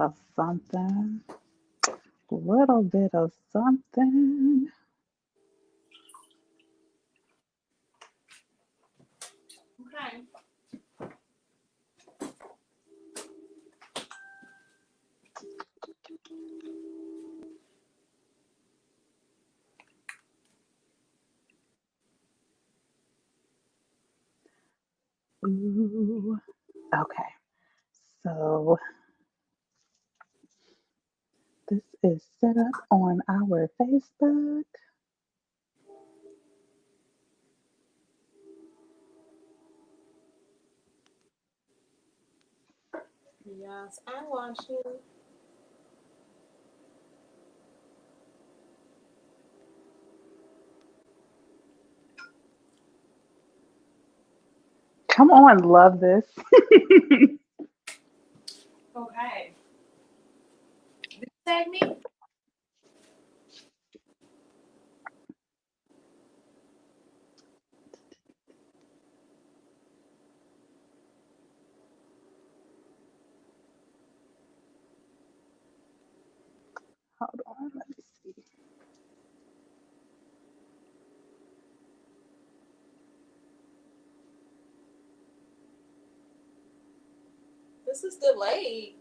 of something. Little bit of something. Okay. Ooh. Okay. So this is set up on our Facebook. Yes, I want you. Come on, love this. Okay. Did you tag me? Hold on, let me see. This is delayed.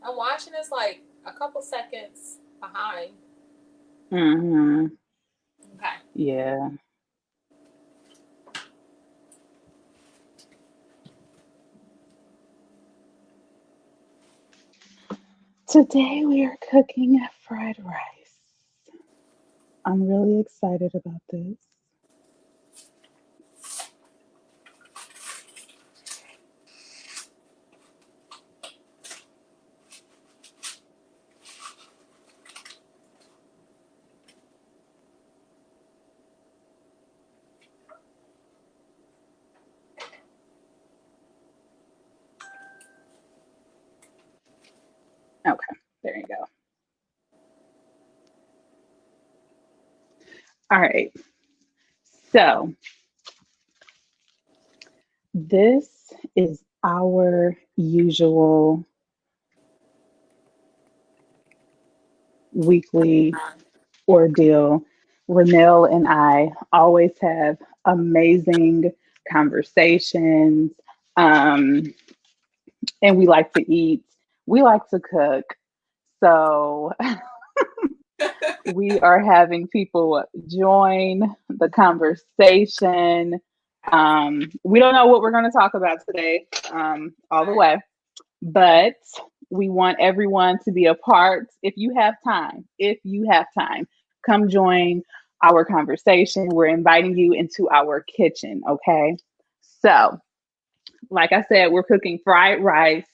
I'm watching this like a couple seconds behind. Mm-hmm. Okay. Yeah. Today we are cooking fried rice. I'm really excited about this. Okay, there you go. All right. So this is our usual weekly ordeal. Ranelle and I always have amazing conversations, um, and we like to eat. We like to cook. So we are having people join the conversation. We don't know what we're going to talk about today, all the Right. way, but we want everyone to be a part. If you have time, come join our conversation. We're inviting you into our kitchen, okay? So, like I said, we're cooking fried rice,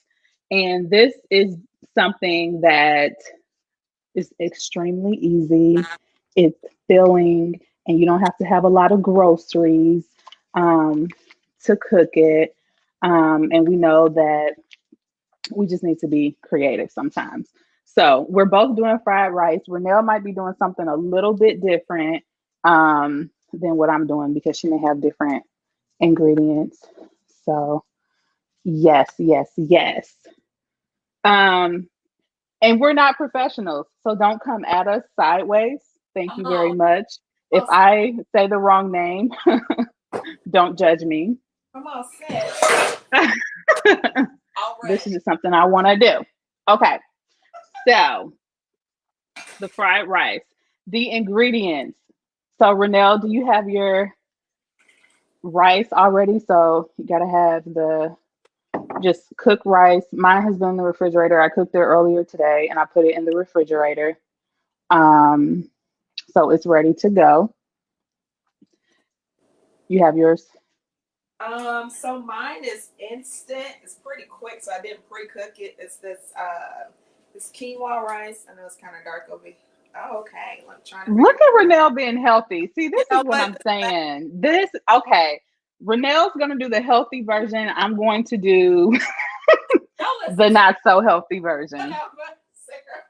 and this is something that is extremely easy. It's filling, and you don't have to have a lot of groceries um, to cook it. And we know that we just need to be creative sometimes. So we're both doing fried rice. Renelle might be doing something a little bit different than what I'm doing because she may have different ingredients. So yes, yes, yes. Um, and we're not professionals, so don't come at us sideways. Thank Come you very on. much. If Come on, I say the wrong name, don't judge me. come on, sis. All This ready. is just something I want to do. Okay, so the fried rice, the ingredients. So, Renelle, do you have your rice already? So, you got to have the just cooked rice. Mine has been in the refrigerator. I cooked it earlier today and I put it in the refrigerator. Um, so, it's ready to go. You have yours. So mine is instant. It's pretty quick, so I didn't pre-cook it. It's this quinoa rice. I know it's kind of dark over here. Oh, okay. I'm trying to Look figure. at Renelle being healthy. See, You this is know what what? I'm saying. Okay. Renelle's going to do the healthy version. I'm going to do Y'all listen the to not so healthy version. whatever, Sarah.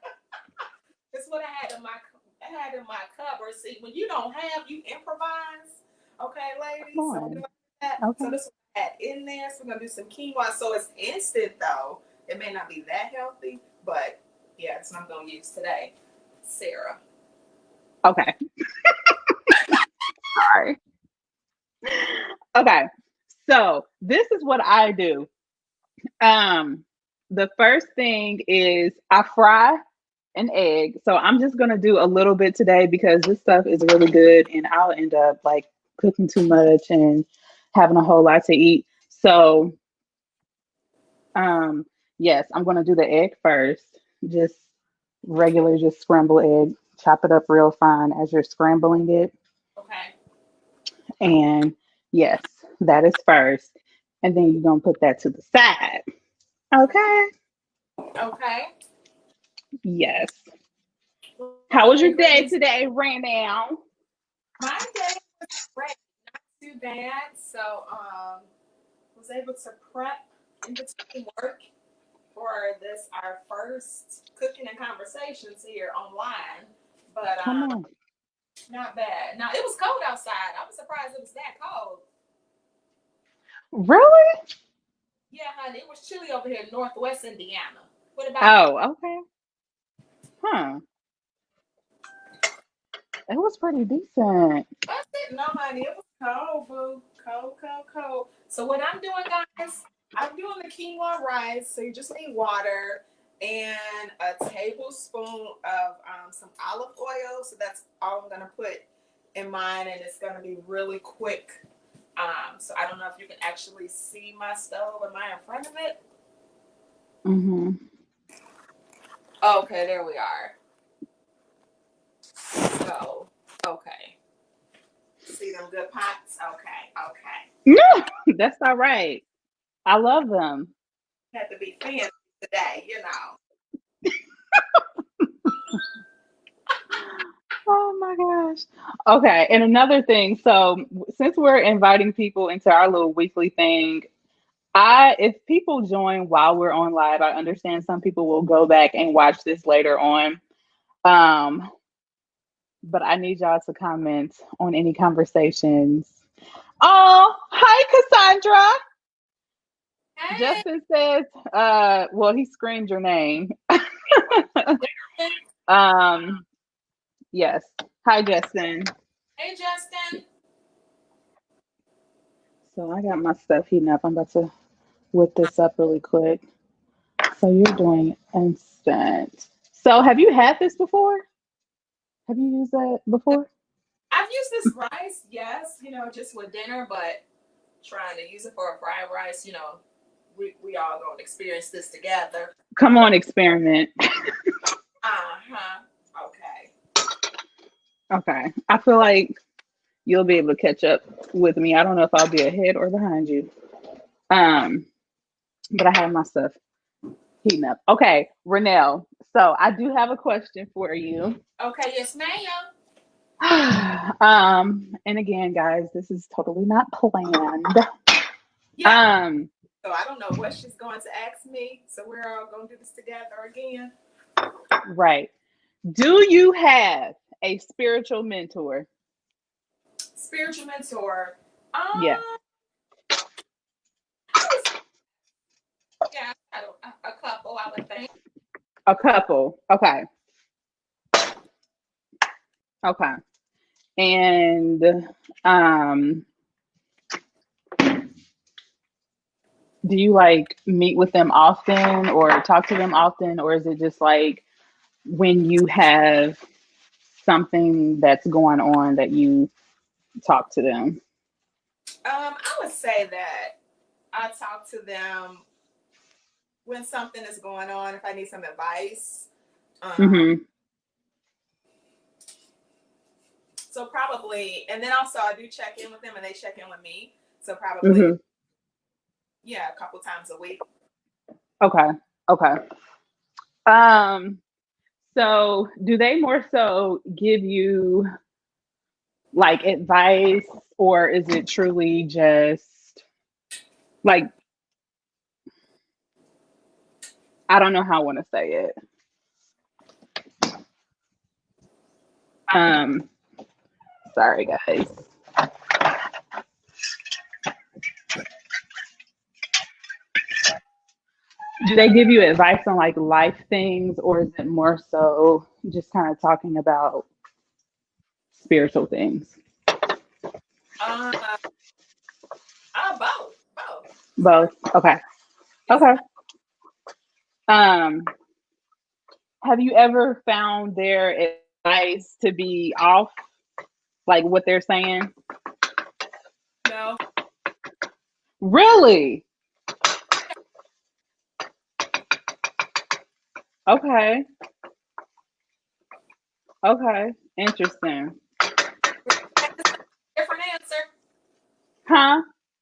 It's what I had in my cupboard. See, when you don't have, you improvise. Okay, Come ladies. So we on. like that. So Okay. this one I had in there. So we're gonna do some quinoa. So it's instant though. It may not be that healthy, but yeah, it's what I'm going to use today. Sarah. Okay. Sorry. Okay. So this is what I do. The first thing is I fry an egg. So I'm just gonna do a little bit today because this stuff is really good, and I'll end up like cooking too much and having a whole lot to eat. So, um, yes, I'm gonna do the egg first. Just regular, just scrambled egg. Chop it up real fine as you're scrambling it. Okay. And yes, that is first. And then you're gonna put that to the side. Okay. Okay. Yes. What How was other your day ingredients? today, Ranelle? My day was great. Not too bad. So, was able to prep in between work for this, our first cooking and conversations here online. But Come on. not bad. Now, it was cold outside. I was surprised it was that cold. Really? Yeah, honey, it was chilly over here in Northwest Indiana. What about you? Oh, okay. Huh. It was pretty decent. That's it. No, honey, it was cold, boo. Cold, cold, cold. So what I'm doing, guys, I'm doing the quinoa rice. So you just need water and a tablespoon of some olive oil. So that's all I'm gonna put in mine, and it's gonna be really quick. So I don't know if you can actually see my stove. Am I in front of it? Mm-hmm. Okay, there we are. So, okay. See them good pots? Okay, okay. No, that's all right. I love them. Had to be fancy today, you know. Oh my gosh. Okay, and another thing. So since we're inviting people into our little weekly thing, I if people join while we're on live, I understand some people will go back and watch this later on. Um, but I need y'all to comment on any conversations. Oh, hi Cassandra. Hey, Justin says, well, he screamed your name. Justin. um, yes. Hi, Justin. Hey, Justin. So I got my stuff heating up. I'm about to whip this up really quick. So you're doing instant. So have you had this before? Have you used that before? I've used this rice, yes, just with dinner, but trying to use it for a fried rice, we all gonna experience this together. Come on, experiment. Uh-huh. Okay. Okay. I feel like you'll be able to catch up with me. I don't know if I'll be ahead or behind you. Um, but I have my stuff heating up. Okay, Ranelle. So I do have a question for you. Okay, yes, ma'am. And again, guys, this is totally not planned. Yeah. Um, So I don't know what she's going to ask me. So we're all gonna do this together again. right. Do you have a spiritual mentor? Spiritual mentor. Yeah, I was, yeah, I don't, a couple, I would think. a couple. Okay, okay. And um, do you like meet with them often or talk to them often, or is it just like when you have something that's going on that you talk to them? I would say that I talk to them when something is going on, if I need some advice. Um, Mm-hmm. so probably, and then also I do check in with them and they check in with me. So probably, Mm-hmm. yeah, a couple times a week. Okay. Okay. Um, so do they more so give you like advice, or is it truly just like, I don't know how I want to say it. Um, sorry guys. Do they give you advice on like life things, or is it more so just kind of talking about spiritual things? Uh, both. Both. Okay. Yes. Okay. Um, have you ever found their advice to be off, like what they're saying? No. Really? Okay. Okay. Interesting. Different answer. Huh?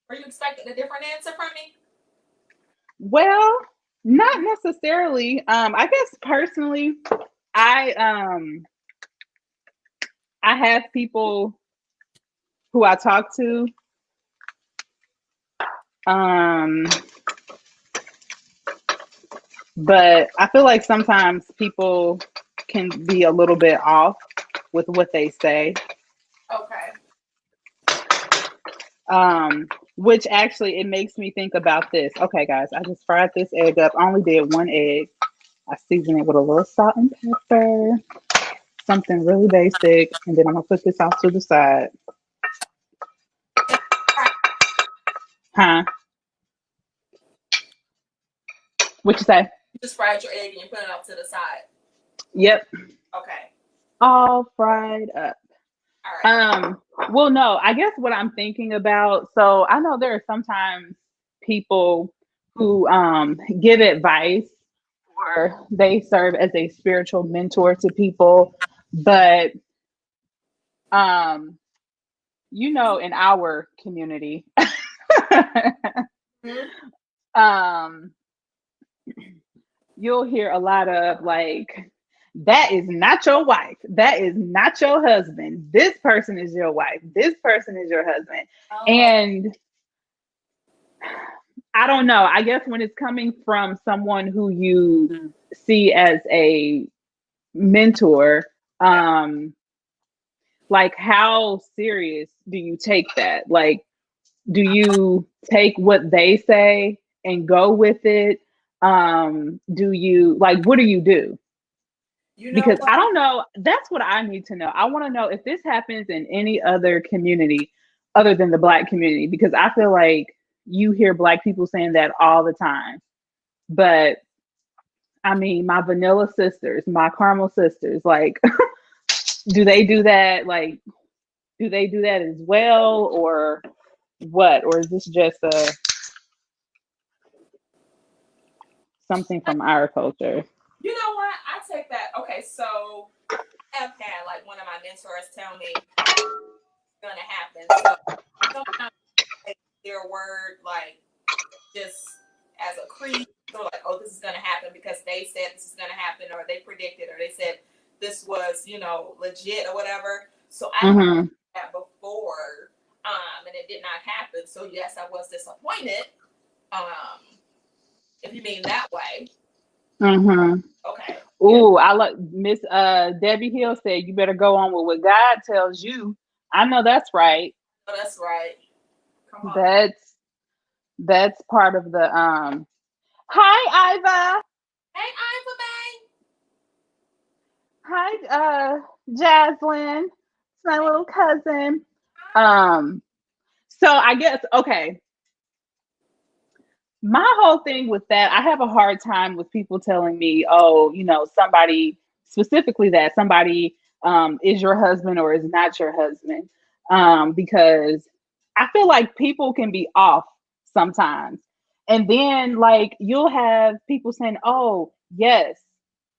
Were you expecting a different answer from me? Well, not necessarily. I guess personally, I um I have people who I talk to. Um, but I feel like sometimes people can be a little bit off with what they say. Okay. Which actually it makes me think about this. Okay, guys, I just fried this egg up. I only did one egg. I seasoned it with a little salt and pepper, something really basic, and then I'm gonna put this off to the side. Right. Huh? What you say? You just fried your egg and you put it off to the side. Yep, Okay. all fried up. All right. Well, no, I guess what I'm thinking about, so I know there are sometimes people who give advice or they serve as a spiritual mentor to people, but um, in our community, Mm-hmm. um, you'll hear a lot of like, that is not your wife. That is not your husband. This person is your wife. This person is your husband. Oh. And I don't know. I guess when it's coming from someone who you see as a mentor, Yeah. like how serious do you take that? Like, do you take what they say and go with it? Do you like what do you do? You know Because what? I don't know. That's what I need to know. I want to know if this happens in any other community other than the Black community, because I feel like you hear Black people saying that all the time. But I mean, my vanilla sisters, my caramel sisters, like, do they do that? Like, do they do that as well, or what? Or is this just something from our culture? You know what? I take that. Okay, so I've had like one of my mentors tell me it's gonna happen. So sometimes I take their word like just as a creed. So like, oh, this is gonna happen because they said this is gonna happen, or they predicted, or they said this was, legit or whatever. So I have Mm-hmm. that before, and it did not happen. So yes, I was disappointed. Um, if you mean that way. Mm-hmm. Okay. Yeah. Ooh, I like Miss Debbie Hill said you better go on with what God tells you. I know that's right. Oh, that's right. Come on. That's part of the hi Iva. Hey, Iva Bay. Hi Jaslyn. It's my little cousin. Um so I guess okay. My whole thing with that, I have a hard time with people telling me, oh, somebody specifically that somebody is your husband or is not your husband. Because I feel like people can be off sometimes. And then, like, you'll have people saying, oh, yes,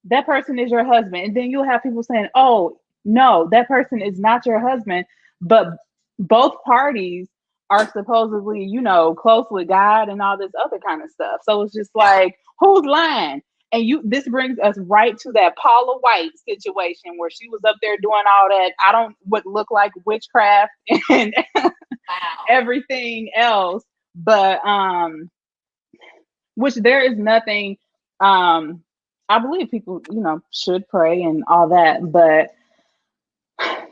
that person is your husband. And then you'll have people saying, oh, no, that person is not your husband. But both parties are supposedly, close with God and all this other kind of stuff. So it's just like, who's lying? And this brings us right to that Paula White situation where she was up there doing all that, I don't what look like witchcraft and Wow. everything else. But which there is nothing I believe people, should pray and all that, but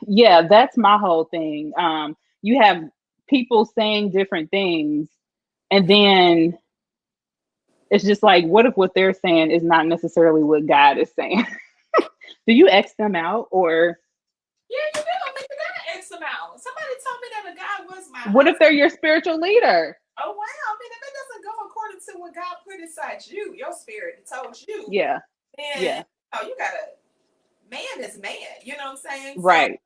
yeah, that's my whole thing. You have people saying different things, and then It's just like, what if what they're saying is not necessarily what God is saying? Do you X them out, or Yeah, you do. I mean, you gotta X them out. Somebody told me that a guy was my what if husband. they're your spiritual leader? Oh wow! I mean, if it doesn't go according to what God put inside you, your spirit told you, Yeah, then yeah, you gotta. Man is man. You know what I'm saying? So right.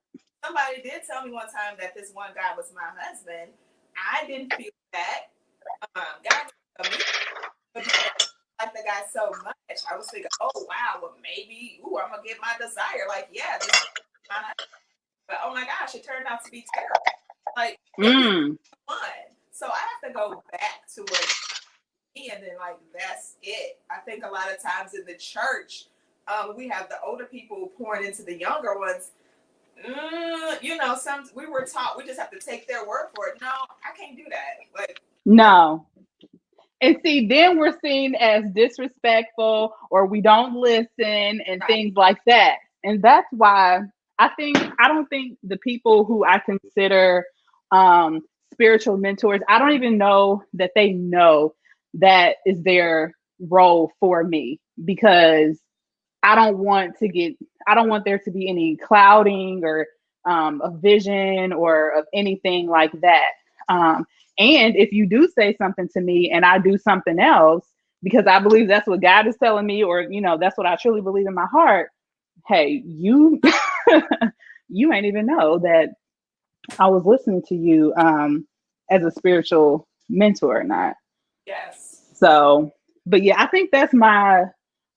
somebody did tell me one time that this one guy was my husband. I didn't feel that. God didn't tell me, but because I like the guy so much, I was thinking, oh wow, well maybe, I'm gonna get my desire. Like, yeah, this is my husband. But oh my gosh, it turned out to be terrible. Like it was Mm. fun. So I have to go back to what, and then like that's it. I think a lot of times in the church, we have the older people pouring into the younger ones. Some we were taught we just have to take their word for it. No, I can't do that. Like, No. And see, then we're seen as disrespectful, or we don't listen and right, things like that. And that's why I don't think the people who I consider um, spiritual mentors, I don't even know that they know that is their role for me, because I don't want to get, I don't want there to be any clouding or a vision or of anything like that. Um, and if you do say something to me and I do something else, because I believe that's what God is telling me, or, that's what I truly believe in my heart. Hey, you, you ain't even know that I was listening to you as a spiritual mentor or not. yes. So, but yeah, I think that's my,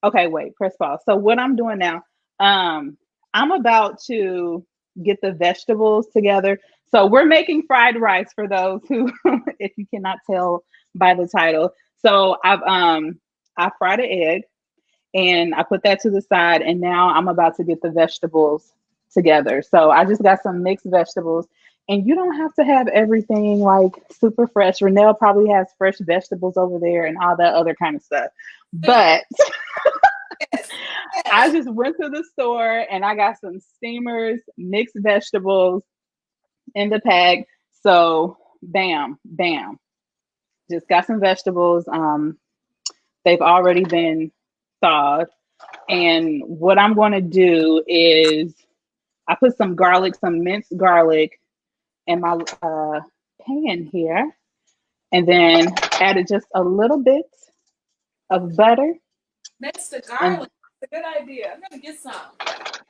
okay, wait, press pause. So what I'm doing now, I'm about to get the vegetables together. So we're making fried rice for those who, if you cannot tell by the title. So I fried an egg and I put that to the side, and now I'm about to get the vegetables together. So I just got some mixed vegetables, and you don't have to have everything like super fresh. Ranelle probably has fresh vegetables over there and all that other kind of stuff. But Yes. I Yes. just went to the store and I got some steamers, mixed vegetables in the pack. So bam, bam, just got some vegetables. They've already been thawed. And what I'm going to do is I put some garlic, some minced garlic in my pan here, and then added just a little bit of butter. Next to And garlic. It's a good idea. I'm gonna get some.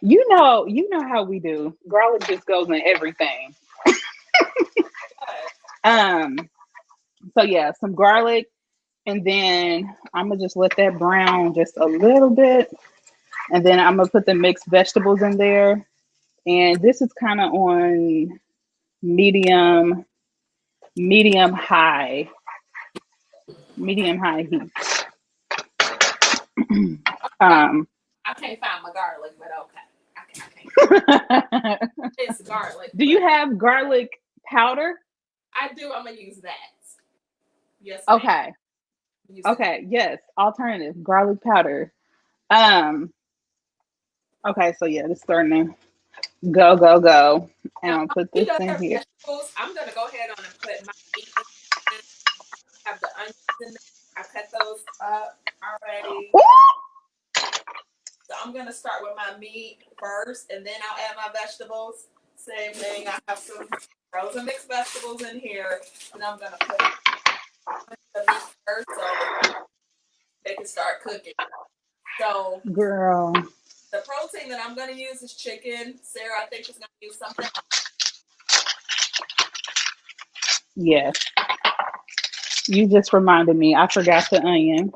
you know how we do. Garlic just goes in everything. Um, so yeah, some garlic, and then I'm gonna just let that brown just a little bit, and then I'm gonna put the mixed vegetables in there. And this is kind of on medium high, medium high heat. Okay. um I can't find my garlic, but okay. I can't. It's garlic, do you but have garlic powder? I do. I'm gonna use that. Yes, ma'am. Okay, Use it. okay, yes, alternative garlic powder. um okay, so yeah, it's starting to go, and Now, I'll put he this does in her here. vegetables. I'm gonna go ahead on and put my meat in. There. I have the onions in there. I cut those up already. So I'm gonna start with my meat first, and then I'll add my vegetables. Same thing. I have some frozen mixed vegetables in here, and I'm gonna put the meat first so they can start cooking. So Girl, the protein that I'm gonna use is chicken. Sarah, I think she's gonna use something else. yes, you just reminded me, I forgot the onion.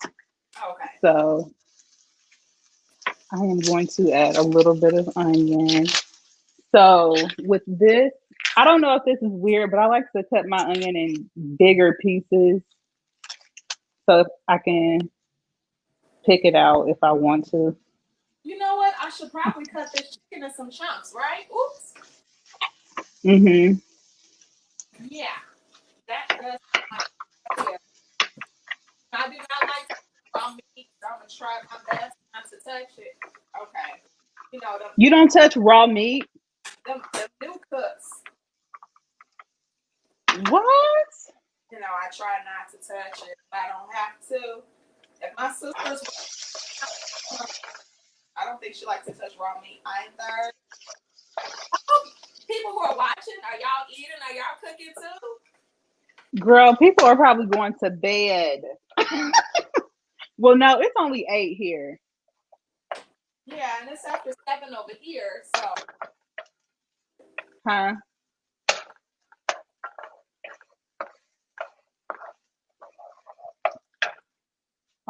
Okay. So I am going to add a little bit of onion. So with this, I don't know if this is weird, but I like to cut my onion in bigger pieces so I can pick it out if I want to. You know what? I should probably cut this chicken in some chunks, right? Oops. Mm-hmm. Yeah, that does sound like a good idea. I do not like raw meat, so I'm gonna try my best not to touch it. Okay. You know them You don't touch raw meat? them new cooks. What? I try not to touch it. If I don't have to. If my sister's, I don't think she likes to touch raw meat either. People who are watching, are y'all eating? Are y'all cooking too? Girl, people are probably going to bed. Well, no, it's only 8 here. Yeah, and it's after 7 over here, so. Huh?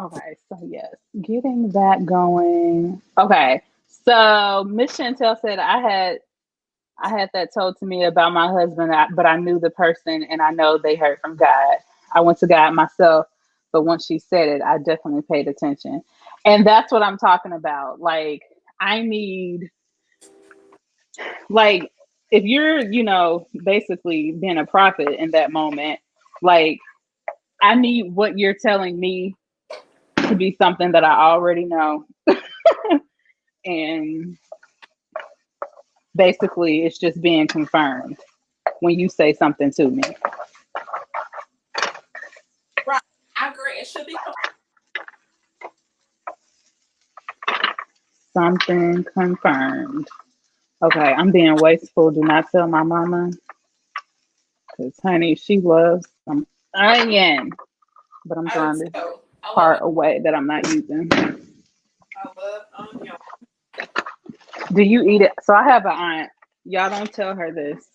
Okay, so yes, getting that going. Okay, so Miss Chantel said I had that told to me about my husband, but I knew the person and I know they heard from God. I went to God myself, but once she said it, I definitely paid attention. And that's what I'm talking about. Like, I need, like, if you're, basically being a prophet in that moment, like, I need what you're telling me to be something that I already know. And basically, it's just being confirmed when you say something to me. Right. I agree. It should be. Something confirmed. Okay, I'm being wasteful. Do not tell my mama. Because, honey, she loves some onion. But I'm I trying do to too. I love part it. away that I'm not using. I love onion. Do you eat it? So I have an aunt. Y'all don't tell her this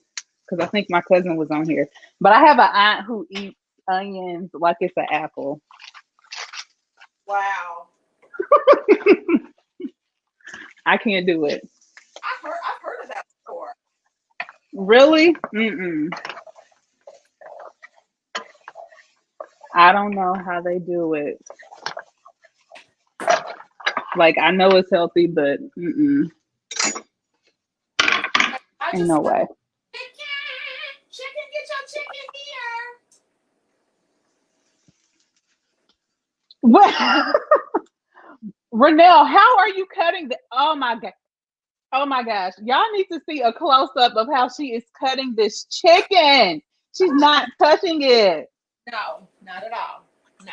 because I think my cousin was on here. But I have an aunt who eats onions like it's an apple. Wow. I can't do it. I've heard of that before. Really? Mm-mm. I don't know how they do it. Like, I know it's healthy, but mm-mm. I Ain't just no love way. chicken, get your chicken here. What? Ranelle, how are you cutting the? Oh my god! Oh my gosh! Y'all need to see a close up of how she is cutting this chicken. She's not touching it. No, not at all. No,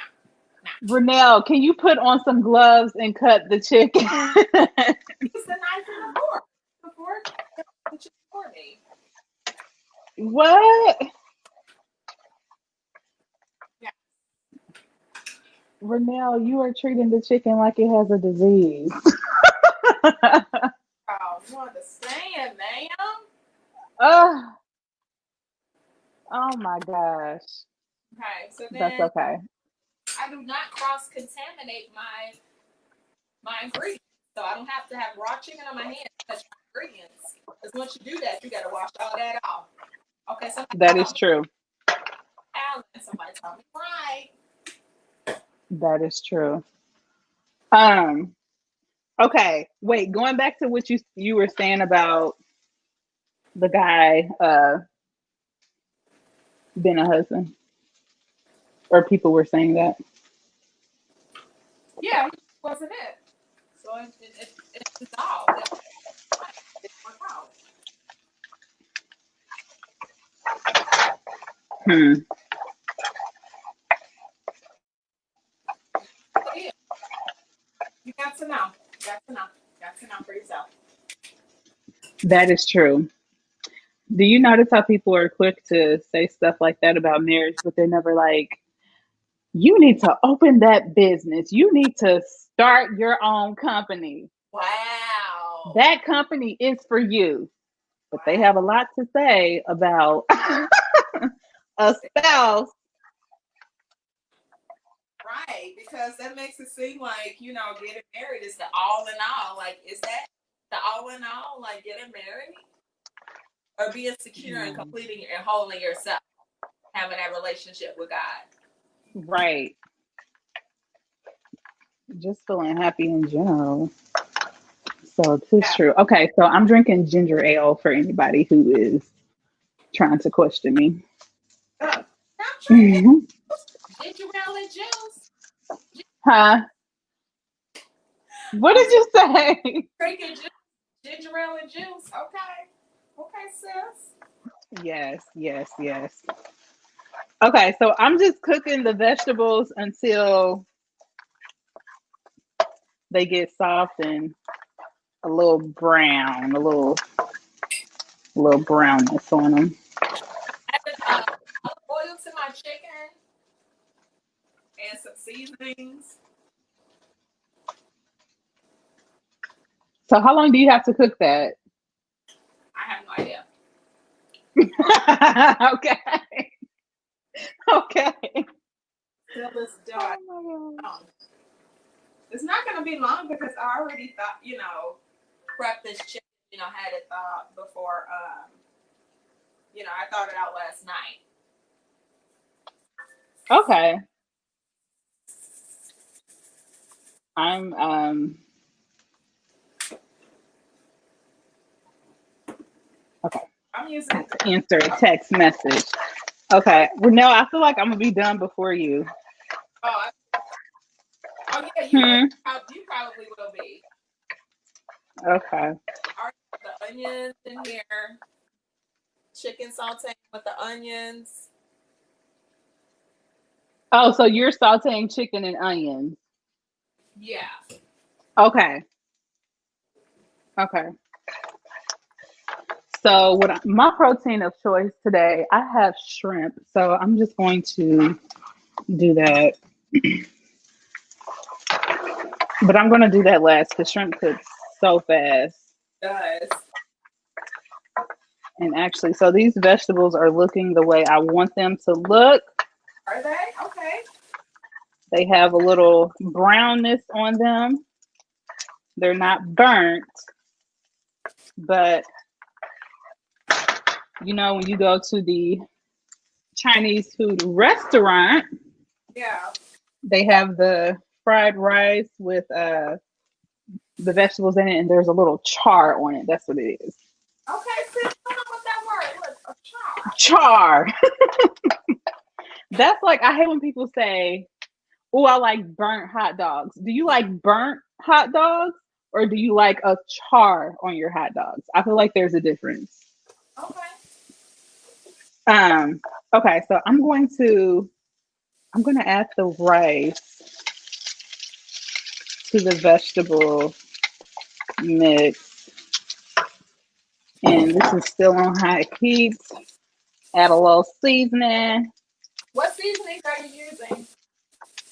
no. Ranelle, can you put on some gloves and cut the chicken? Use the knife and the fork. The fork, the chicken for me. What? Yeah. Ranelle, you are treating the chicken like it has a disease. Oh, you understand, ma'am? Oh, oh my gosh. Okay, so That's then okay. I do not cross contaminate my ingredients. So I don't have to have raw chicken on my hands to touch my ingredients. Because once you do that, you got to wash all that off. Okay, somebody That taught is me true. Alan. Somebody taught me right. That is true. Um, okay. Wait, going back to what you were saying about the guy being a husband, or people were saying that. Yeah, he wasn't it. So it dissolved. It didn't work out. Hmm. Yeah, you got to know. Got to know. Got to know for yourself. That is true. Do you notice how people are quick to say stuff like that about marriage, but they're never like, you need to open that business. You need to start your own company. Wow. That company is for you. But they Wow. have a lot to say about a spouse. Right, because that makes it seem like, getting married is the all in all. Like, is that the all in all? Like, getting married? Or being secure and Mm, completing and holding yourself, having that relationship with God? right. Just feeling happy in general. So this Yeah. true. Okay, so I'm drinking ginger ale for anybody who is trying to question me. Stop drinking ginger ale and juice. Huh? What I'm did you say? drinking ginger ale and juice. Okay. Okay, sis. Yes, yes, yes. Okay, so I'm just cooking the vegetables until they get soft and a little brown, a little brownness on them. Added olive oil to my chicken and some seasonings. So how long do you have to cook that? I have no idea. Okay. Okay. Till it's done. Oh my God. It's not going to be long because I already thought, prep this chicken, had it thought before, I thought it out last night. Okay. I'm okay. I'm I using, have to answer a text message. Okay. Well, no, I feel like I'm gonna be done before you. oh, yeah, Hmm. you probably will be. Okay. I already put the onions in here. Chicken sauteing with the onions. Oh, so you're sauteing chicken and onions. Yeah. Okay. Okay. So my protein of choice today, I have shrimp. So I'm just going to do that. But I'm going to do that last because shrimp cooks so fast. Does. And actually, so these vegetables are looking the way I want them to look. Are they? Okay. They have a little brownness on them. They're not burnt, but when you go to the Chinese food restaurant, Yeah. they have the fried rice with the vegetables in it, and there's a little char on it. That's what it is. Okay, see, I don't know what that word. Look, a char. Char. That's like, I hate when people say, "Oh, I like burnt hot dogs." Do you like burnt hot dogs or do you like a char on your hot dogs? I feel like there's a difference. Okay. Um, okay, so I'm gonna add the rice to the vegetable mix. And this is still on high heat. Add a little seasoning. What seasonings are you using?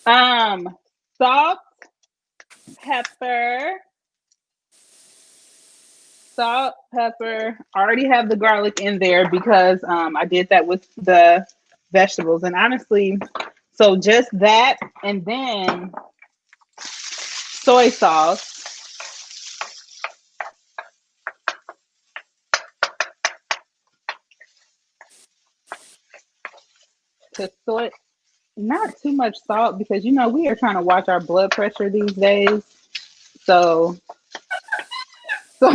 Um, salt, pepper, salt, pepper. I already have the garlic in there because I did that with the vegetables. And honestly, so just that and then soy sauce. To soy, not too much salt because we are trying to watch our blood pressure these days. So, so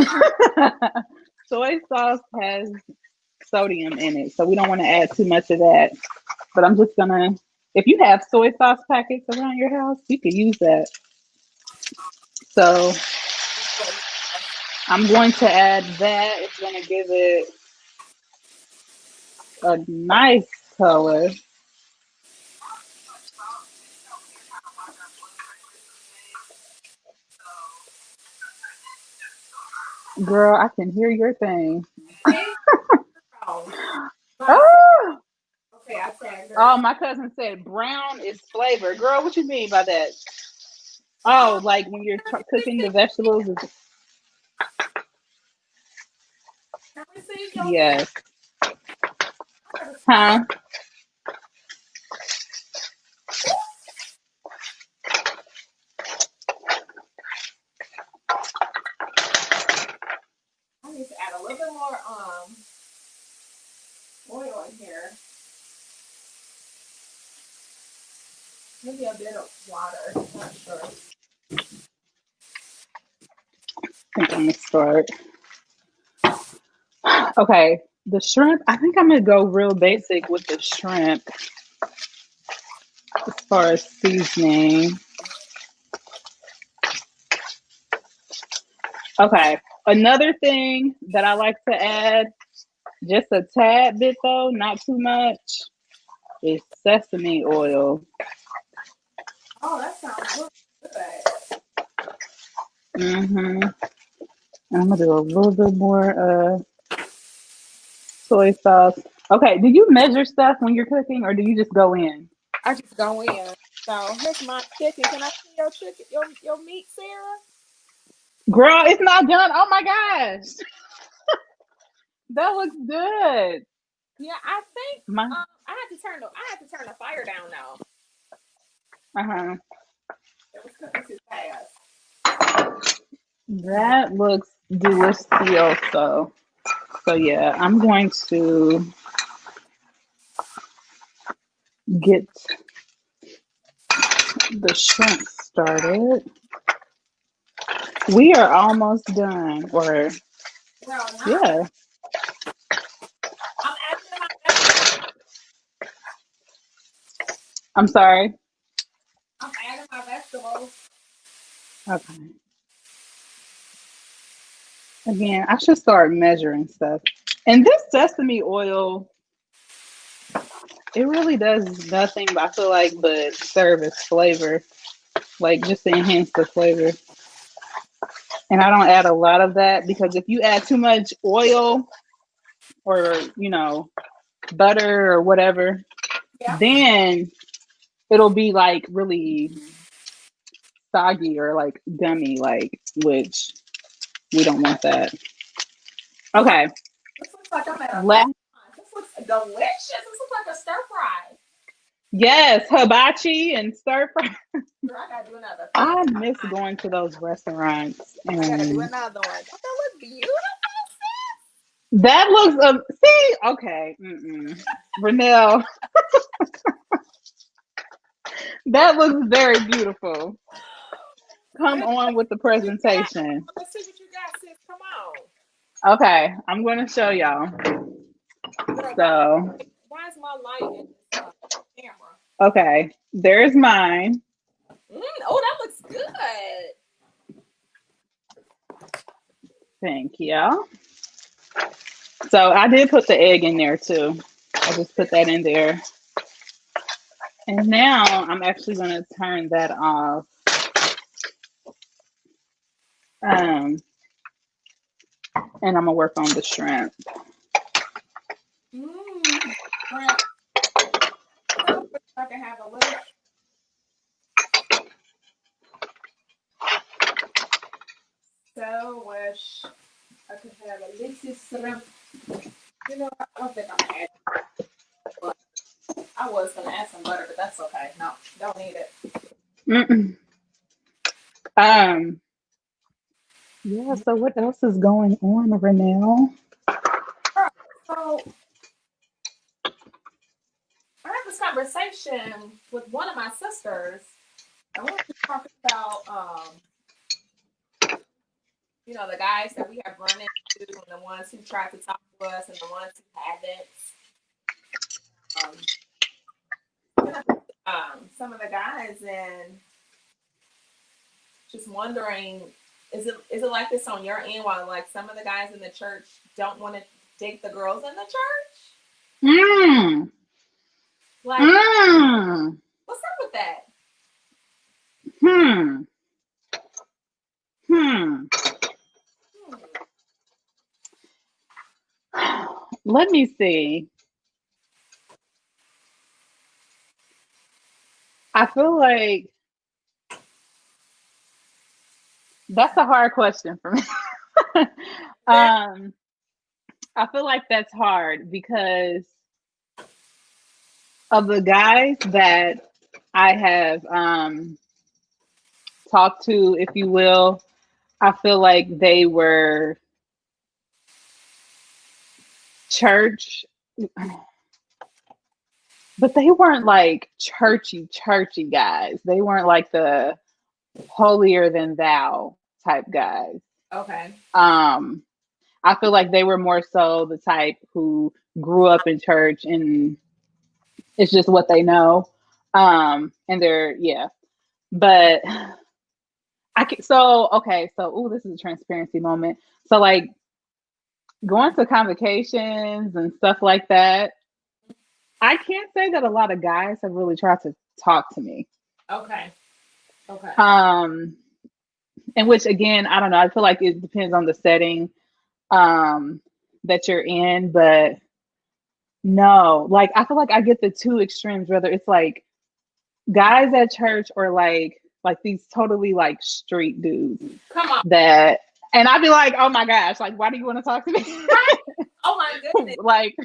soy sauce has sodium in it, so we don't want to add too much of that. But I'm just gonna, if you have soy sauce packets around your house, you could use that. So I'm going to add that. It's going to give it a nice color. Girl, I can hear your thing. See? Oh, Oh, okay, I tagged her. oh, my cousin said brown is flavor. Girl, what you mean by that? Oh, like when you're cooking the vegetables? Can we see your Yes. Huh? I need to add a little bit more oil in here. Maybe a bit of water. Not sure. I think I'm going to start. Okay, the shrimp, I think I'm going to go real basic with the shrimp as far as seasoning. Okay, another thing that I like to add, just a tad bit though, not too much, is sesame oil. Oh, that sounds really good. Mm-hmm. I'm gonna do a little bit more soy sauce. Okay, do you measure stuff when you're cooking, or do you just go in? I just go in. So here's my chicken. Can I see your chicken, your meat, Sarah? Girl, it's not done. Oh my gosh, that looks good. Yeah, I think My I had to turn the fire down now. uh-huh. It was cooking too fast. That looks delicioso. So yeah, I'm going to get the shrimp started. We are almost done. Or Well, not. yeah. I'm adding my vegetables. I'm sorry. I'm adding my vegetables. Okay. Again, I should start measuring stuff. And this sesame oil, it really does nothing, but I feel like but serve as flavor, like just to enhance the flavor. And I don't add a lot of that because if you add too much oil or butter or whatever, Yeah. then it'll be like really soggy or like gummy, like which we don't want that. Wow. Okay. This looks like I'm at a Last, restaurant. This looks delicious. This looks like a stir fry. yes, hibachi and stir fry. Girl, I gotta do another. I miss going to those restaurants, I gotta do and another one. Don't that look beautiful? that looks. See, okay, Ranelle, that looks very beautiful. Come on with the What you got? presentation. Let's see what you got, sis. Come on. Okay, I'm going to show y'all. Girl, So, why is my light in this camera? okay, there's mine. Oh, that looks good. Thank you. So I did put the egg in there too. I just put that in there. And now I'm actually going to turn that off. And I'm going to work on the shrimp. Right. So I can have a little. So wish I could have a little shrimp. You know, I don't think I'm adding. But I was gonna add some butter, but that's okay. No, don't need it. Mm-mm. Yeah, so what else is going on, Ranelle? So I had this conversation with one of my sisters, and we were talking about the guys that we have run into, and the ones who tried to talk to us, and the ones who haven't. Some of the guys, and just wondering, is it like this on your end? While like some of the guys in the church don't want to date the girls in the church? Mm. Like, what's up with that? Hmm. Let me see. I feel like that's a hard question for me. I feel like that's hard because of the guys that I have talked to, if you will. I feel like they were church, but they weren't like churchy guys. They weren't like the holier than thou type guys. Okay. I feel like they were more so the type who grew up in church and it's just what they know. And they're, yeah. But this is a transparency moment. So like going to convocations and stuff like that, I can't say that a lot of guys have really tried to talk to me. Okay. Okay. Um, in which again, I don't know. I feel like it depends on the setting um that you're in, but no, like I feel like I get the two extremes, whether it's like guys at church or like these totally like street dudes Come on. that and I'd be like, oh my gosh, like why do you want to talk to me? Right. Oh my goodness. Like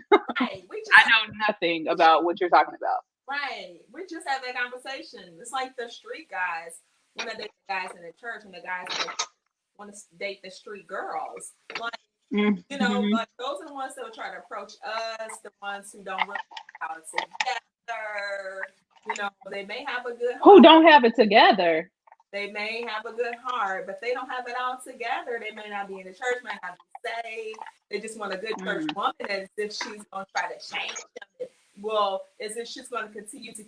Right. We just I know nothing about what you're talking about. right. We just had that conversation. It's like the street guys want to date the guys in the church, and the guys want to date the street girls. Like, you know, Mm-hmm. like those are the ones that will try to approach us, the ones who don't really know how it's together. You know, they may have a good Who heart. don't have it together. They may have a good heart, but they don't have it all together. They may not be in the church, may not be saved. They just want a good church Mm. woman as if she's going to try to change them. Well, as if she's going to continue to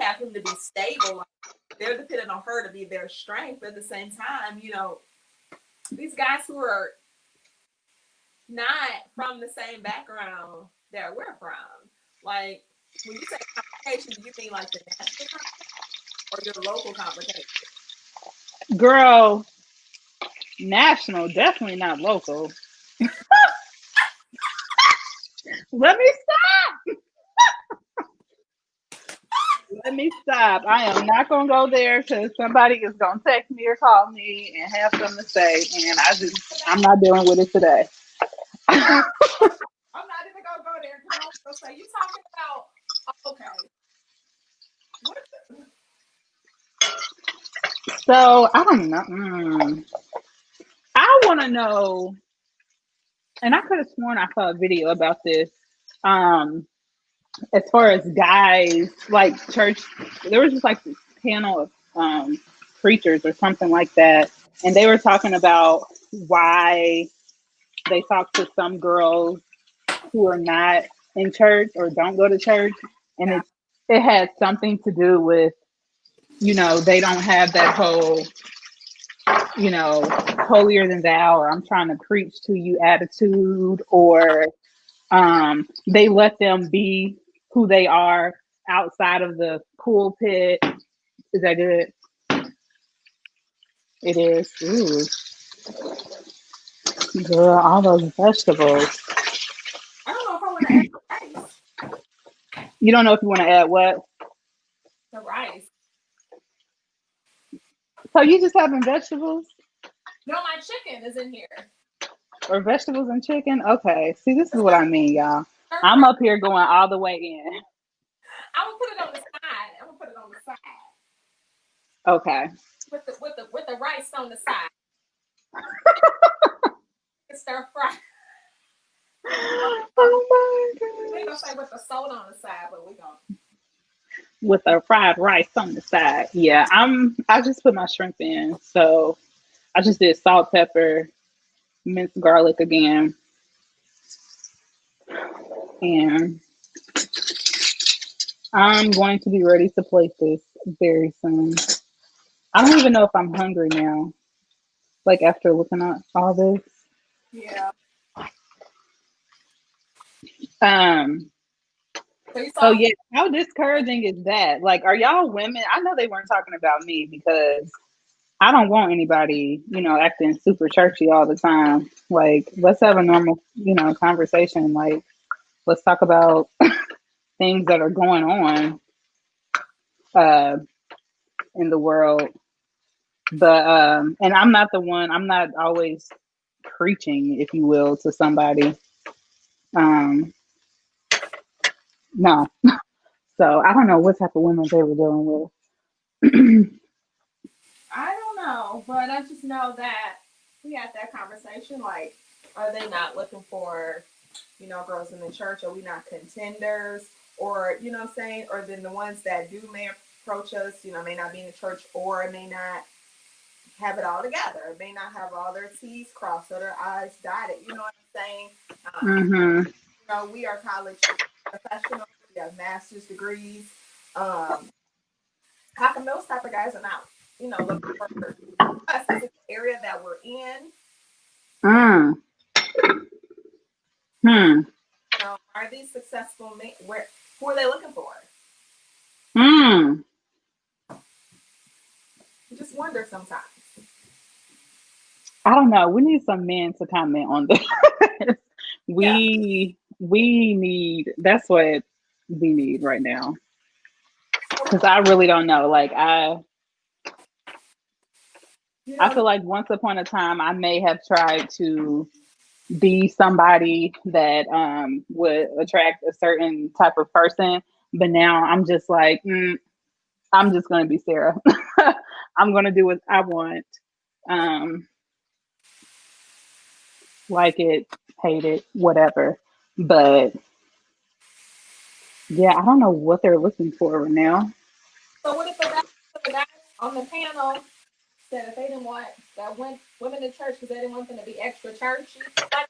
have him to be stable. Like, they're dependent on her to be their strength. But at the same time, you know, these guys who are not from the same background that we're from, like when you say complications, do you mean like the national complications or your local complications? Girl, national, definitely not local. Let me stop. Let me stop. I am not gonna go there because somebody is gonna text me or call me and have something to say, and I'm not dealing with it today. I'm not even gonna go there because I was gonna say you talking about okay. What the, So I don't know. I want to know, and I could have sworn I saw a video about this. Um, as far as guys, like church, there was just like this panel of preachers or something like that, and they were talking about why they talk to some girls who are not in church or don't go to church, and yeah, it had something to do with they don't have that whole holier than thou or I'm trying to preach to you attitude, or they let them be who they are outside of the pulpit. Is that good? It is. Ooh, girl, all those vegetables. I don't know if I want to add rice. You don't know if you want to add what? The rice. So you just having vegetables No, my chicken is in here. or vegetables and chicken? Okay. See, this is It's what not I mean, y'all. stir I'm fry. up here going all the way in. I'm gonna put it on the side. I'm gonna put it on the side Okay. with the rice on the side. It's stir fry. Oh We my ain't gonna gosh. say with the soda on the side, but we gonna. With a fried rice on the side. Yeah, I just put my shrimp in. So I just did salt, pepper, minced garlic again. And I'm going to be ready to plate this very soon. I don't even know if I'm hungry now. Like after looking at all this. Yeah. Um So you so saw. yeah, how discouraging is that? Like are y'all women? I know they weren't talking about me because I don't want anybody, acting super churchy all the time. Like, let's have a normal, conversation. Like, let's talk about things that are going on uh, in the world. But and I'm not the one. I'm not always preaching, if you will, to somebody. Um, no. So I don't know what type of women they were dealing with. I don't know, but I just know that we had that conversation. Like, are they not looking for, girls in the church? Are we not contenders? Or, you know what I'm saying? Or then the ones that do may approach us, may not be in the church or may not have it all together, may not have all their T's crossed or their I's dotted. You know what I'm saying? Mm-hmm. We are college professionals. We have master's degrees. Um, how come those type of guys are not, looking for us? Is it the area that we're in? Mm. Hmm. Are these successful men? Who are they looking for? Mm, You just wonder sometimes. I don't know. We need some men to comment on this. Yeah. We need, that's what we need right now. So, Because I really don't know. Like you I know, feel like once upon a time I may have tried to be somebody that would attract a certain type of person, but now I'm just like, I'm just gonna be Sarah. I'm gonna do what I want. Um, like it, hate it, whatever. But yeah, I don't know what they're looking for right now. so what if a guy on the panel said if they didn't want that went women to church because they didn't want them to be extra churchy? Like,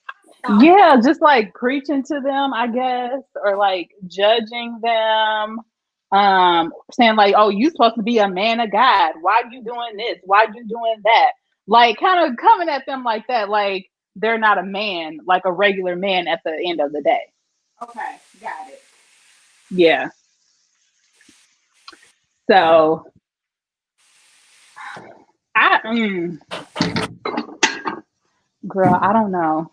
no, Yeah, just like preaching to them, I guess, or like judging them, saying like, "Oh, you supposed to be a man of God. Why you doing this? Why you doing that?" Like, kind of coming at them like that, like they're not a man, like a regular man at the end of the day. okay, got it. Yeah. So I, girl, I don't know.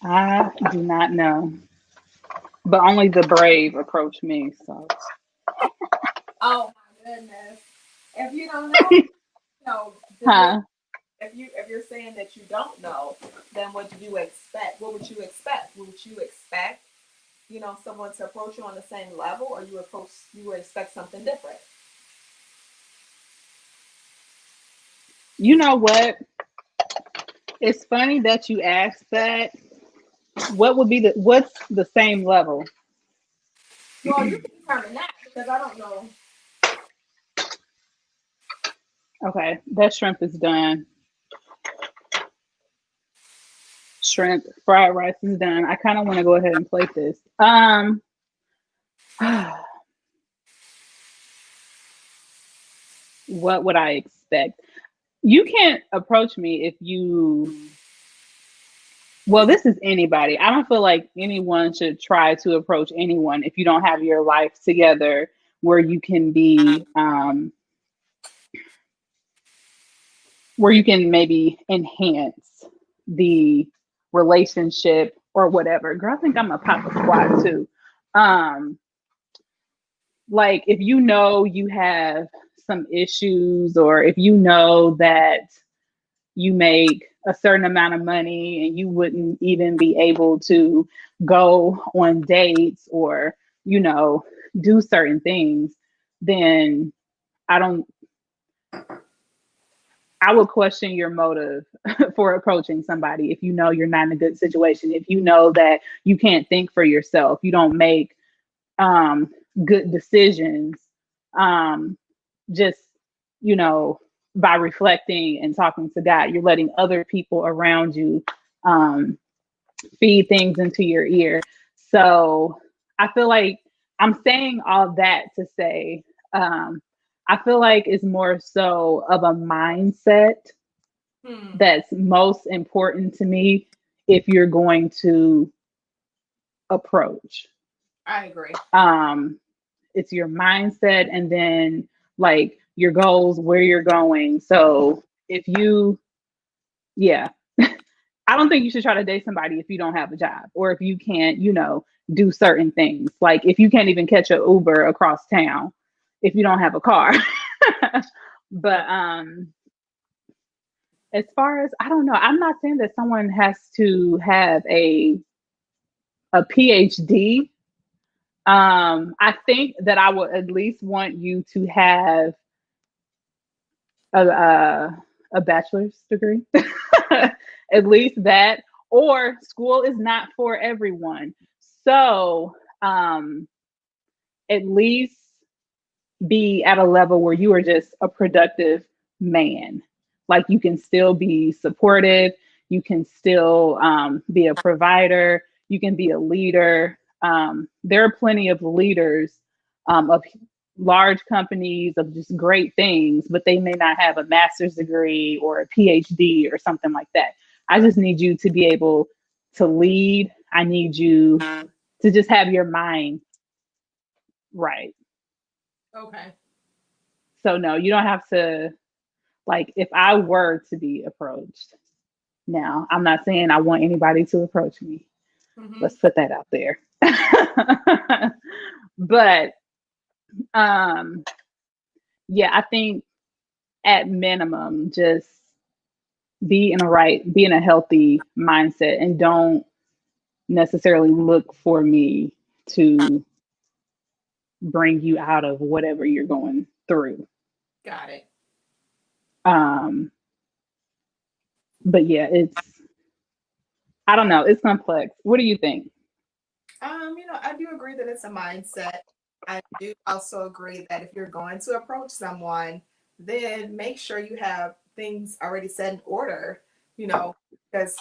I do not know. But only the brave approach me. So, Oh my goodness. If you don't know, then what? huh? If you're saying that you don't know, then what do you expect? What would you expect? Would you expect someone to approach you on the same level, or you would expect something different? You know what? It's funny that you asked that. What's the same level? Well, you can determine that because I don't know. Okay, that shrimp is done. Shrimp fried rice is done. I kind of want to go ahead and plate this. What would I expect? You can't approach me if you, well, this is anybody. I don't feel like anyone should try to approach anyone if you don't have your life together where you can be, where you can maybe enhance the relationship or whatever. Girl, I think I'm a pop a squat too. Um, like if you know you have some issues, or if you know that you make a certain amount of money and you wouldn't even be able to go on dates or, you know, do certain things, then I don't, I would question your motive for approaching somebody if you know you're not in a good situation, if you know that you can't think for yourself, you don't make um, good decisions, um, just, you know, by reflecting and talking to God, you're letting other people around you um, feed things into your ear. So I feel like I'm saying all that to say, um, I feel like it's more so of a mindset Hmm. that's most important to me if you're going to approach. I agree. Um, it's your mindset, and then like your goals, where you're going. So if you, yeah, I don't think you should try to date somebody if you don't have a job, or if you can't, you know, do certain things. Like if you can't even catch an Uber across town if you don't have a car. Yeah. But as far as, I don't know, I'm not saying that someone has to have a PhD. I think that I would at least want you to have a bachelor's degree, at least that, or school is not for everyone. So at least be at a level where you are just a productive man. Like you can still be supportive, you can still be a provider, you can be a leader. There are plenty of leaders of large companies of just great things, but they may not have a master's degree or a PhD or something like that. I just need you to be able to lead. I need you to just have your mind right. Okay. So no, you don't have to, like, if I were to be approached now, I'm not saying I want anybody to approach me. Mm-hmm. Let's put that out there. But um yeah, I think at minimum just be in a healthy mindset and don't necessarily look for me to bring you out of whatever you're going through. Got it. Um but yeah, I don't know, it's complex. What do you think? I do agree that it's a mindset. I do also agree that if you're going to approach someone, then make sure you have things already set in order, because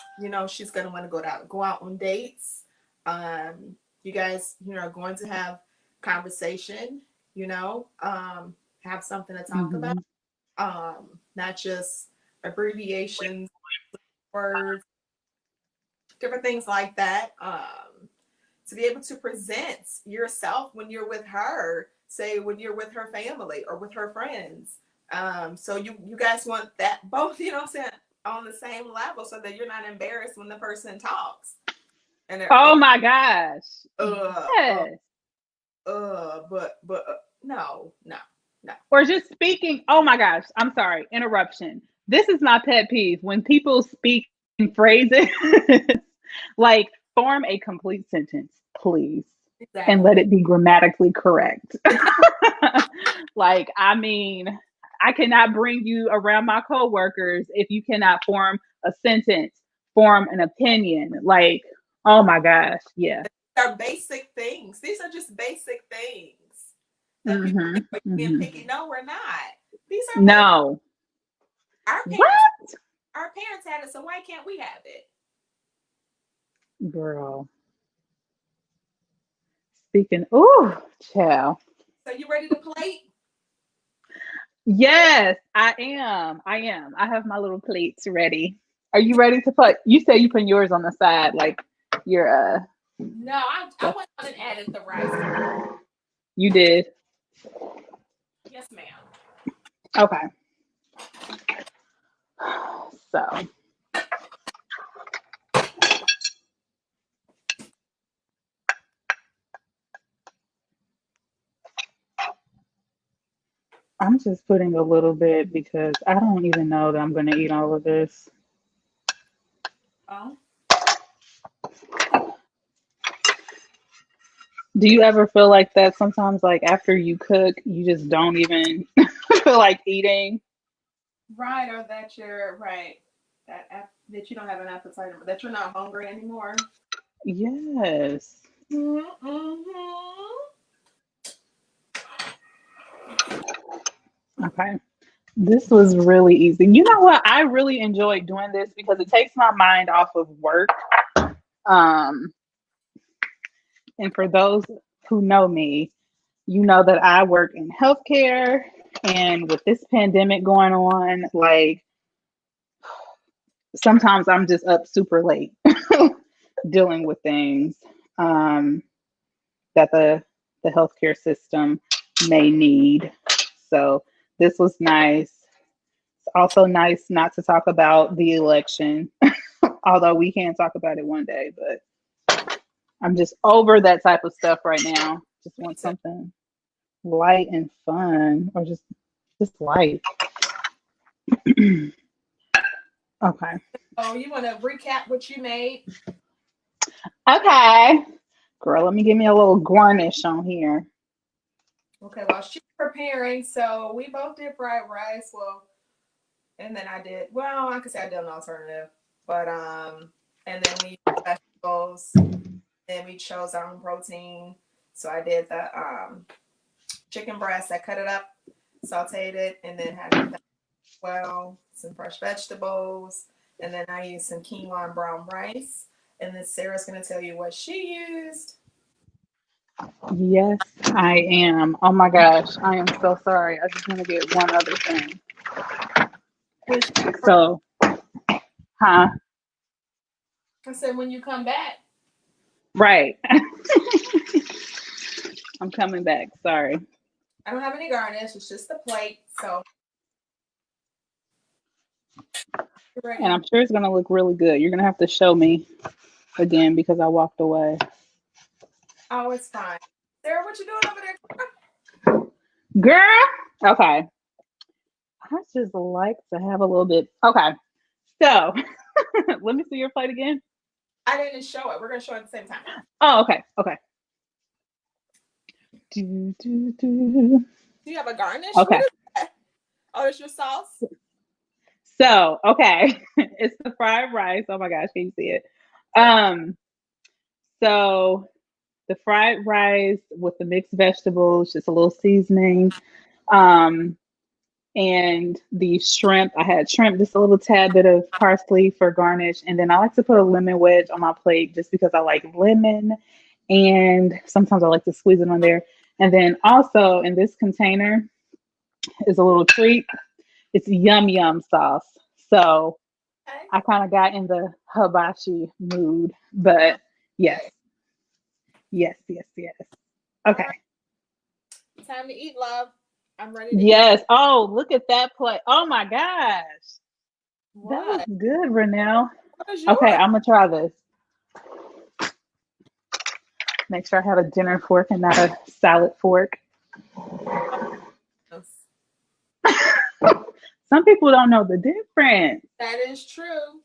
she's gonna want to go out on dates. You guys, are going to have conversation, have something to talk about. Mm-hmm. Not just abbreviations, words, different things like that. To be able to present yourself when you're with her, say when you're with her family or with her friends. So you guys want that both, you know what I'm saying, on the same level so that you're not embarrassed when the person talks. And they're Oh my gosh. uh uh Yes. but no, no, no. Or just speaking. Oh my gosh. I'm sorry. Interruption. This is my pet peeve when people speak in phrases like form a complete sentence, please, and Exactly. let it be grammatically correct. Like, I mean, I cannot bring you around my coworkers if you cannot form a sentence, form an opinion. Like, oh my gosh. Yeah. They're basic things. These are just basic things that people Mm-hmm. think are being Mm-hmm. picky. No, we're not. These are basic. No. Our parents, What? our parents had it, so why can't we have it? Girl. Speaking, ooh, child. So you ready to plate? Yes, I am. I am. I have my little plates ready. Are you ready to put? You say you put yours on the side, like your No, I stuff. went on and added the rice. You did. Yes, ma'am. Okay. So I'm just putting a little bit because I don't even know that I'm gonna eat all of this. Oh, Do you ever feel like that sometimes, like after you cook, you just don't even feel like eating? right, or that you're right. That you don't have an appetite, that you're not hungry anymore. Yes. Mm-hmm. Okay. This was really easy. You know what? I really enjoyed doing this because it takes my mind off of work. Um, and for those who know me, you know that I work in healthcare. And with this pandemic going on, like sometimes I'm just up super late dealing with things um, that the healthcare system may need. So this was nice. It's also nice not to talk about the election, although we can talk about it one day, but I'm just over that type of stuff right now. Just Me want too. something light and fun or just light. Okay. Oh, you want to recap what you made? Okay. Girl, let me give me a little garnish on here. Okay, well, she's preparing, so we both did fried rice. Well, and then I did. Well, I could say I did an alternative, but and then we used vegetables. Then we chose our own protein. So I did the chicken breast. I cut it up, sauteed it, and then had it well, some fresh vegetables, and then I used some quinoa and brown rice. And then Sarah's gonna tell you what she used. Yes, I am. Oh my gosh, I am so sorry. I just want to get one other thing. Which So, huh? I said when you come back. Right. I'm coming back. Sorry. I don't have any garnish. It's just the plate. So And ready. I'm sure it's going to look really good. You're going to have to show me again because I walked away. Oh, it's fine. Sarah, what you doing over there? Girl. Okay. I just like to have a little bit. Okay. So let me see your plate again. I didn't show it. We're gonna show it at the same time. Oh, okay. Okay. Do, do, do. Do you have a garnish? What Okay. is that? Oh, it's your sauce. So, okay. It's the fried rice. Oh my gosh, can you see it? Um, so the fried rice with the mixed vegetables, just a little seasoning. Um, and the shrimp. I had shrimp, just a little tad bit of parsley for garnish. And then I like to put a lemon wedge on my plate just because I like lemon. And sometimes I like to squeeze it on there. And then also in this container is a little treat. It's yum yum sauce. So Okay. I kind of got in the hibachi mood. But yes, Okay. yes, yes, yes. All Okay. right. Time to eat, love. I'm ready to eat. Yes. Oh, look at that plate. Oh my gosh. That What? looks good, Ranelle. What is Okay, yours? I'm gonna try this. Make sure I have a dinner fork and not a salad fork. Some people don't know the difference. That is true.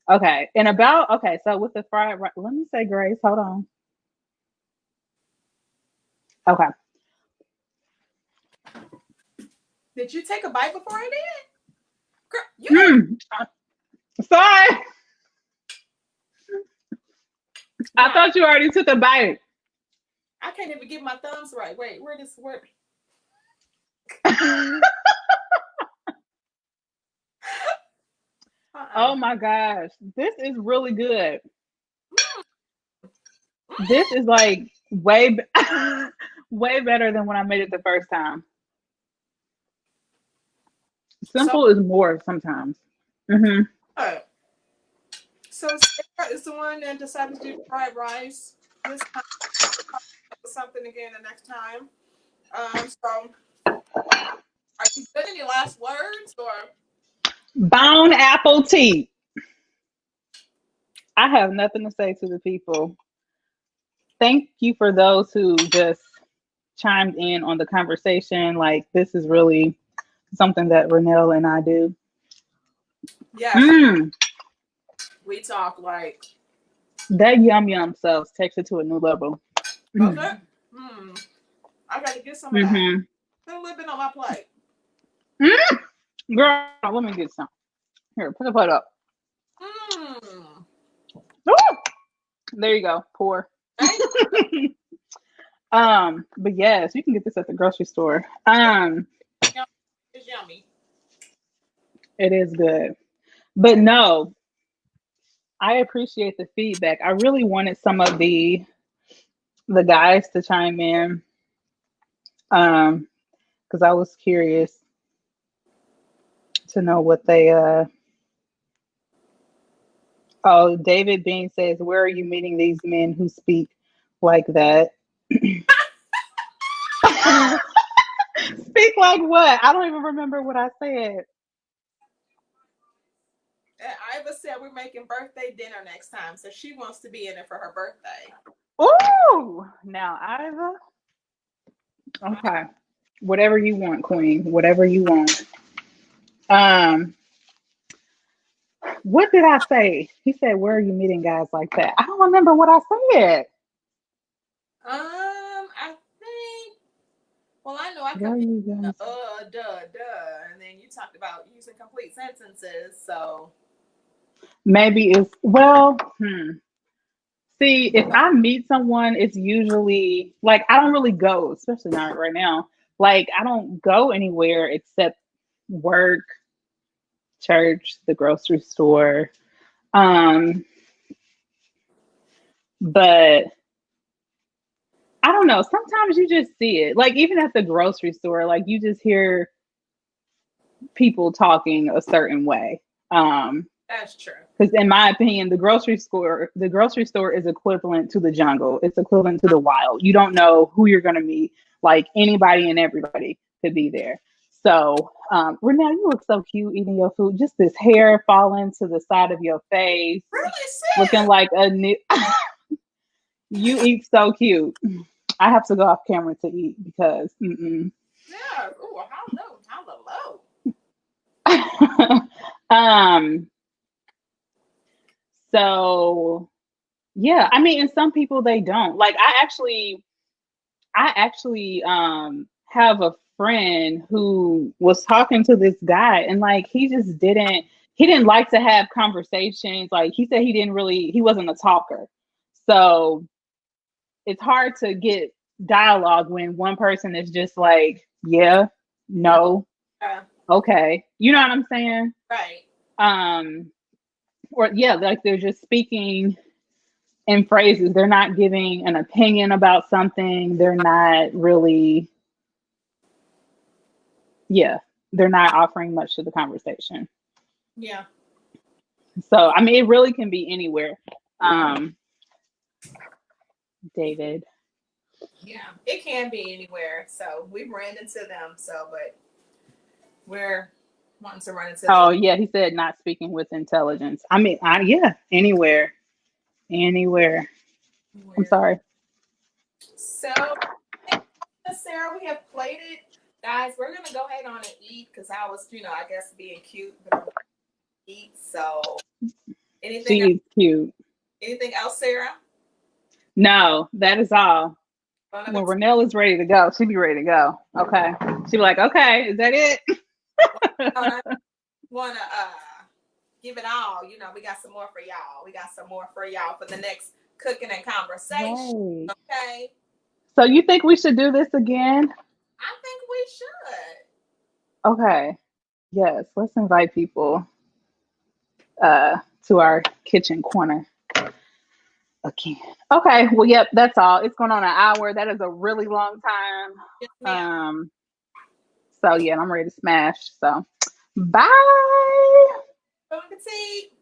Okay, so with the fried rice, let me say Grace, hold on. Okay. Did you take a bite before I did? Girl, you didn't. Hmm. Sorry. I Right. thought you already took a bite. I can't even get my thumbs right. Wait, where this work? Oh Uh-uh. my gosh. This is really good. Mm. This is like way better than when I made it the first time. So, Simple is more sometimes. Hmm. uh, so Sarah is the one that decided to do fried rice this time. Something again the next time. So are you good? Any last words or? Bone apple tea. I have nothing to say to the people. Thank you for those who just chimed in on the conversation. Like, this is really something that Ranelle and I do. Yes, Mm, we talk like that yum yum sauce takes it to a new level. okay. Mm, Hmm. I got to get some of that. mm-hmm. Put a little bit on my plate. Mm, girl, let me get some. Here, put the plate up. Hmm. Ooh, there you go. Pour. Thank But yes, you can get this at the grocery store. you. It's yummy. It is good. But no, I appreciate the feedback. I really wanted some of the guys to chime in. Because I was curious to know what they oh, David Bean says, where are you meeting these men who speak like that? Speak like what? I don't even remember what I said. And Iva said we're making birthday dinner next time, so she wants to be in it for her birthday. Ooh, now Iva. Okay. Whatever you want, Queen. Whatever you want. Um, what did I say? He said, where are you meeting guys like that? I don't remember what I said. I think. Well, I know I Where are confused you the guys? and then you talked about using complete sentences. So Maybe it's well, see, if I meet someone, it's usually like I don't really go, especially not right now. Like I don't go anywhere except work, church, the grocery store. Um, but I don't know. Sometimes you just see it. Like even at the grocery store, like you just hear people talking a certain way. That's true. Because in my opinion, the grocery store is equivalent to the jungle. It's equivalent to the wild. You don't know who you're going to meet. Like anybody and everybody could be there. So, Ranelle, you look so cute eating your food. Just this hair falling to the side of your face, Really, looking like a new. You eat so cute. I have to go off camera to eat because. Yeah. Ooh, how low? So yeah, I mean, and some people they don't. Like I actually have a friend who was talking to this guy and like he didn't like to have conversations. Like he said he wasn't a talker. So it's hard to get dialogue when one person is just like, yeah, no, okay. You know what I'm saying? Right. Or yeah, like they're just speaking in phrases. They're not giving an opinion about something. They're not really, they're not offering much to the conversation. Yeah. So, I mean, it really can be anywhere. David. Yeah, it can be anywhere. So we ran into them. But we're wanting to run into them. Oh, yeah, he said not speaking with intelligence. I mean, anywhere. Anywhere. I'm sorry. So, Sarah, we have plated. Guys, we're going to go ahead on and eat because I was, I guess being cute, but eat. So, anything else? She's cute. Anything else, Sarah? No, that is all. When Ranelle is ready to go, she'll be ready to go. Okay. She'll be like, okay, is that it? I want to give it all. We got some more for y'all. We got some more for y'all for the next cooking and conversation. Right. Okay. So you think we should do this again? I think we should. Okay. Yes. Let's invite people to our kitchen corner again. Okay. Well, yep. That's all. It's going on an hour. That is a really long time. Yes, so yeah, I'm ready to smash. So bye. Bon appetit.